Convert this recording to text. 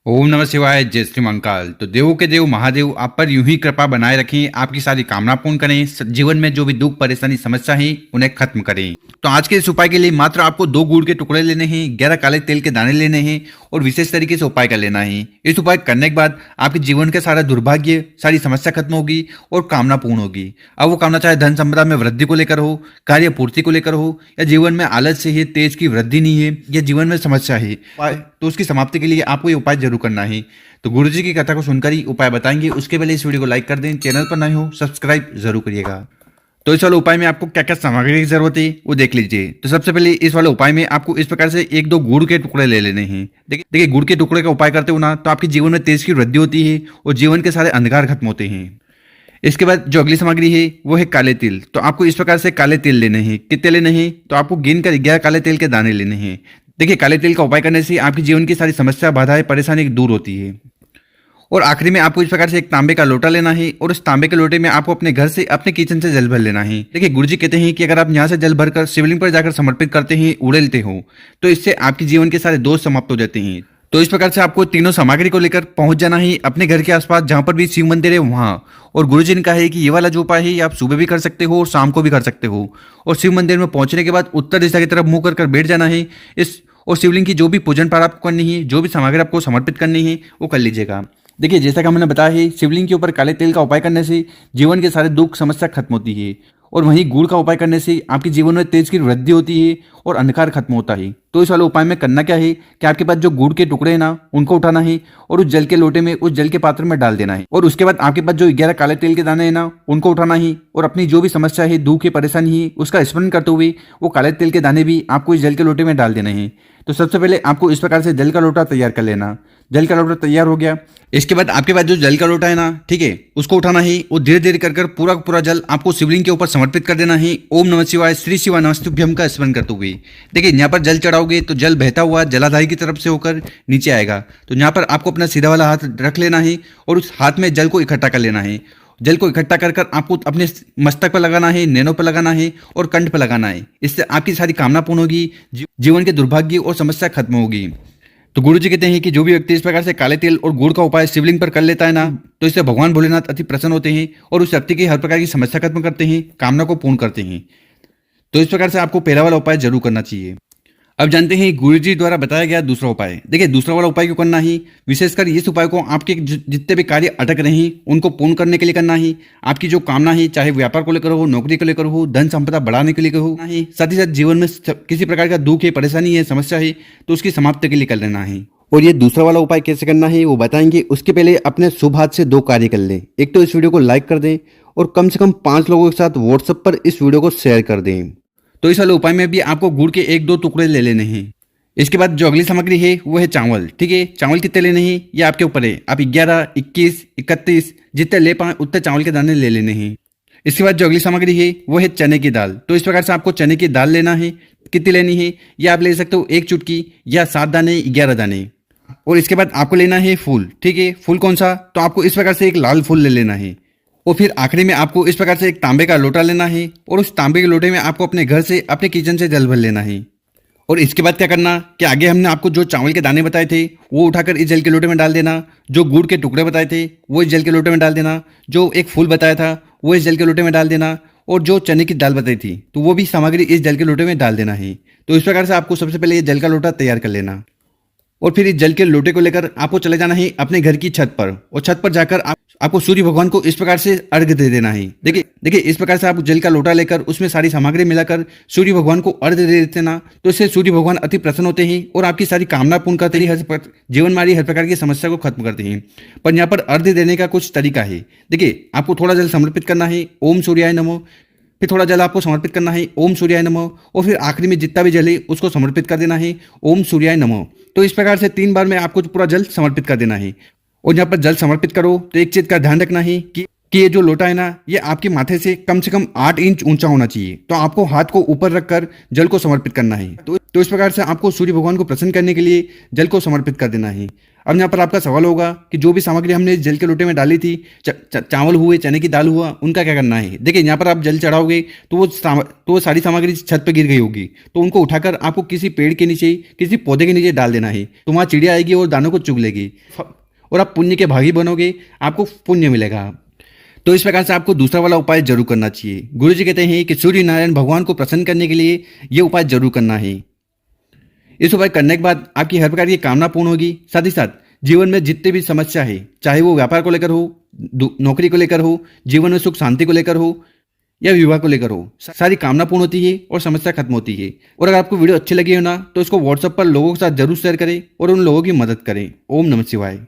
ओम नमः शिवाय। जय श्री महाकाल। तो देवों के देव महादेव आप पर यूं ही कृपा बनाए रखें, आपकी सारी कामना पूर्ण करें, जीवन में जो भी दुख परेशानी समस्या है उन्हें खत्म करें। तो आज के इस उपाय के लिए मात्र आपको 2 गुड़ के टुकड़े लेने हैं, 11 काले तेल के दाने लेने हैं और विशेष तरीके से उपाय कर लेना है। इस उपाय करने के बाद आपके जीवन का सारा दुर्भाग्य, सारी समस्या खत्म होगी और कामना पूर्ण होगी। अब वो कामना चाहे धन संपदा में वृद्धि को लेकर हो, कार्य पूर्ति को लेकर हो, या जीवन में आलस से है, तेज की वृद्धि नहीं है, या जीवन में समस्या है, तो उसकी समाप्ति के लिए आपको ये उपाय जरूर करना है। तो गुरुजी की कथा को सुनकर ही उपाय बताएंगे। उसके पहले इस वीडियो को लाइक कर दें, चैनल पर नए हो सब्सक्राइब जरूर करिएगा। तो इस वाले उपाय में आपको क्या क्या सामग्री की जरूरत है वो देख लीजिए। तो सबसे पहले इस वाले उपाय में आपको इस प्रकार से 1-2 गुड़ के टुकड़े ले लेने हैं। देखिए गुड़ के टुकड़े का उपाय करते हो ना तो आपके जीवन में तेज की वृद्धि होती है और जीवन के सारे अंधकार खत्म होते हैं। इसके बाद जो अगली सामग्री है वो है काले तिल। तो आपको इस प्रकार से काले तिल लेने हैं। कितने लेने हैं तो आपको गिन कर 11 काले तिल के दाने लेने हैं। देखिए काले तिल का उपाय करने से आपके जीवन की सारी समस्या, बाधाएं, परेशानी दूर होती है। और आखिरी में आपको इस प्रकार से एक तांबे का लोटा लेना है और उस तांबे के लोटे में आपको अपने घर से, अपने किचन से जल भर लेना है। देखिए गुरुजी कहते हैं कि अगर आप यहाँ से जल भरकर शिवलिंग पर जाकर समर्पित करते हैं, उड़ेलते हो, तो इससे आपके जीवन के सारे दोष समाप्त हो जाते हैं। तो इस प्रकार से आपको तीनों सामग्री को लेकर पहुंच जाना है अपने घर के आसपास जहां पर भी शिव मंदिर है वहां। और गुरुजी ने कहा है कि ये वाला जो उपाय है ये आप सुबह भी कर सकते हो और शाम को भी कर सकते हो। और शिव मंदिर में पहुंचने के बाद उत्तर दिशा की तरफ मुंह कर बैठ जाना है। इस और शिवलिंग की जो भी पूजन पाठ आपको करनी है, जो भी सामग्री आपको समर्पित करनी है वो कर लीजिएगा। देखिए जैसा कि हमने बताया है, शिवलिंग के ऊपर काले तेल का उपाय करने से जीवन के सारे दुख समस्या खत्म होती है। और वहीं गुड़ का उपाय करने से आपके जीवन में तेज की वृद्धि होती है और अंधकार खत्म होता है। तो इस वाले उपाय में करना क्या है कि आपके पास जो गुड़ के टुकड़े हैं ना उनको उठाना है और उस जल के लोटे में, उस जल के पात्र में डाल देना है। और उसके बाद आपके पास जो 11 काले तेल के दाने हैं ना उनको उठाना है और अपनी जो भी समस्या है, दुख की परेशानी है, उसका स्मरण करते हुए वो काले तेल के दाने भी आपको इस जल के लोटे में डाल देना है। तो सबसे पहले आपको इस प्रकार से जल का लोटा तैयार कर लेना। जल का लोटा तैयार हो गया। इसके बाद आपके पास जो जल का लोटा है ना, ठीक है, उसको उठाना है और धीरे धीरे कर पूरा पूरा जल आपको शिवलिंग के ऊपर समर्पित कर देना है। ओम नमः शिवाय, श्री शिवाय नमस्तुभ्यम का स्मरण करते हुए। देखिए यहाँ पर जल चढ़ाओगे तो जल बहता हुआ जलाधारी की तरफ से होकर नीचे आएगा। तो यहाँ पर आपको अपना सीधा वाला हाथ रख लेना है और उस हाथ में जल को इकट्ठा कर लेना है। जल को इकट्ठा कर आपको अपने मस्तक पर लगाना है, नैनों पर लगाना है और कंठ पर लगाना है। इससे आपकी सारी कामना पूर्ण होगी, जीवन के दुर्भाग्य और समस्या खत्म होगी। तो गुरु जी कहते हैं कि जो भी व्यक्ति इस प्रकार से काले तेल और गुड़ का उपाय शिवलिंग पर कर लेता है ना तो इससे भगवान भोलेनाथ अति प्रसन्न होते हैं और उस व्यक्ति की हर प्रकार की समस्या खत्म करते हैं, कामना को पूर्ण करते हैं। तो इस प्रकार से आपको पहला वाला उपाय जरूर करना चाहिए। अब जानते हैं गुरु जी द्वारा बताया गया दूसरा उपाय। देखिए दूसरा वाला उपाय क्यों करना है, विशेषकर इस उपाय को आपके जितने भी कार्य अटक रहे हैं उनको पूर्ण करने के लिए करना है। आपकी जो कामना है, चाहे व्यापार को लेकर हो, नौकरी को लेकर हो, धन संपदा बढ़ाने के लिए हो, साथ ही साथ जीवन में किसी प्रकार का दुख है, परेशानी है, समस्या है, तो उसकी समाप्ति के लिए कर लेना है। और ये दूसरा वाला उपाय कैसे करना है वो बताएंगे। उसके पहले अपने शुभ हाथ से 2 कार्य कर लें। एक तो इस वीडियो को लाइक कर दें और कम से कम 5 लोगों के साथ व्हाट्सएप पर इस वीडियो को शेयर कर दें। तो इस वाले उपाय में भी आपको गुड़ के 1-2 टुकड़े ले लेने हैं। इसके बाद जो अगली सामग्री है वो है चावल। ठीक है, चावल कितने लेने हैं ये आपके ऊपर है। आप 11, 21, 31 जितने ले पाए उतने चावल के दाने ले लेने हैं। इसके बाद जो अगली सामग्री है वो है चने की दाल। तो इस प्रकार से आपको चने की दाल लेना है। कितनी लेनी है ये आप ले सकते हो, 1 चुटकी या 7 दाने, 11 दाने। और इसके बाद आपको लेना है फूल। ठीक है, फूल कौन सा, तो आपको इस प्रकार से एक लाल फूल ले लेना है। और फिर आखिरी में आपको इस प्रकार से एक तांबे का लोटा लेना है और उस तांबे के लोटे में आपको अपने घर से, अपने किचन से जल भर लेना है। और इसके बाद क्या करना कि आगे हमने आपको जो चावल के दाने बताए थे वो उठाकर इस जल के लोटे में डाल देना। जो गुड़ के टुकड़े बताए थे वो इस जल के लोटे में डाल देना। जो एक फूल बताया था वो इस जल के लोटे में डाल देना। और जो चने की दाल बताई थी तो वो भी सामग्री इस जल के लोटे में डाल देना है। तो इस प्रकार से आपको सबसे पहले ये जल का लोटा तैयार कर लेना। और फिर इस जल के लोटे को लेकर आपको चले जाना है अपने घर की छत पर। और छत पर जाकर आपको सूर्य भगवान को इस प्रकार से अर्घ्य दे देना है। देखिए इस प्रकार से आप जल का लोटा लेकर उसमें सारी सामग्री मिलाकर सूर्य भगवान को अर्घ्य दे देते ना तो इससे सूर्य भगवान अति प्रसन्न होते हैं और आपकी सारी कामना पूर्ण करते हैं, जीवन में हर प्रकार की समस्या को खत्म करते हैं। पर यहाँ पर अर्घ्य देने का कुछ तरीका है। देखिए आपको थोड़ा जल समर्पित करना है, ओम सूर्याय नमो। फिर थोड़ा जल आपको समर्पित करना है, ओम सूर्याय नमः। और फिर आखिरी में जितना भी जल है उसको समर्पित कर देना है, ओम सूर्याय नमः। तो इस प्रकार से 3 बार में आपको पूरा जल समर्पित कर देना है। और यहाँ पर जल समर्पित करो तो एक चीज का ध्यान रखना है कि ये जो लोटा है ना ये आपके माथे से कम 8 इंच ऊंचा होना चाहिए। तो आपको हाथ को ऊपर रखकर जल को समर्पित करना है। तो तो इस प्रकार से आपको सूर्य भगवान को प्रसन्न करने के लिए जल को समर्पित कर देना है। अब यहाँ पर आपका सवाल होगा कि जो भी सामग्री हमने जल के लोटे में डाली थी, चावल हुए, चने की दाल हुआ, उनका क्या करना है। देखिए यहाँ पर आप जल चढ़ाओगे तो वो सारी सामग्री छत पर गिर गई होगी, तो उनको उठाकर आपको किसी पेड़ के नीचे, किसी पौधे के नीचे डाल देना है। तो वहाँ चिड़िया आएगी और दानों को चुग लेगी और आप पुण्य के भागी बनोगे, आपको पुण्य मिलेगा। तो इस प्रकार से आपको दूसरा वाला उपाय जरूर करना चाहिए। गुरु जी कहते हैं कि सूर्य नारायण भगवान को प्रसन्न करने के लिए ये उपाय जरूर करना है। इस उपाय करने के बाद आपकी हर प्रकार की कामना पूर्ण होगी। साथ ही साथ जीवन में जितने भी समस्या है, चाहे वो व्यापार को लेकर हो, नौकरी को लेकर हो, जीवन में सुख शांति को लेकर हो या विवाह को लेकर हो, सारी कामना पूर्ण होती है और समस्या खत्म होती है। और अगर आपको वीडियो अच्छी लगी हो ना, तो इसको व्हाट्सएप पर लोगों के साथ जरूर शेयर करें और उन लोगों की मदद करें। ओम नमः शिवाय।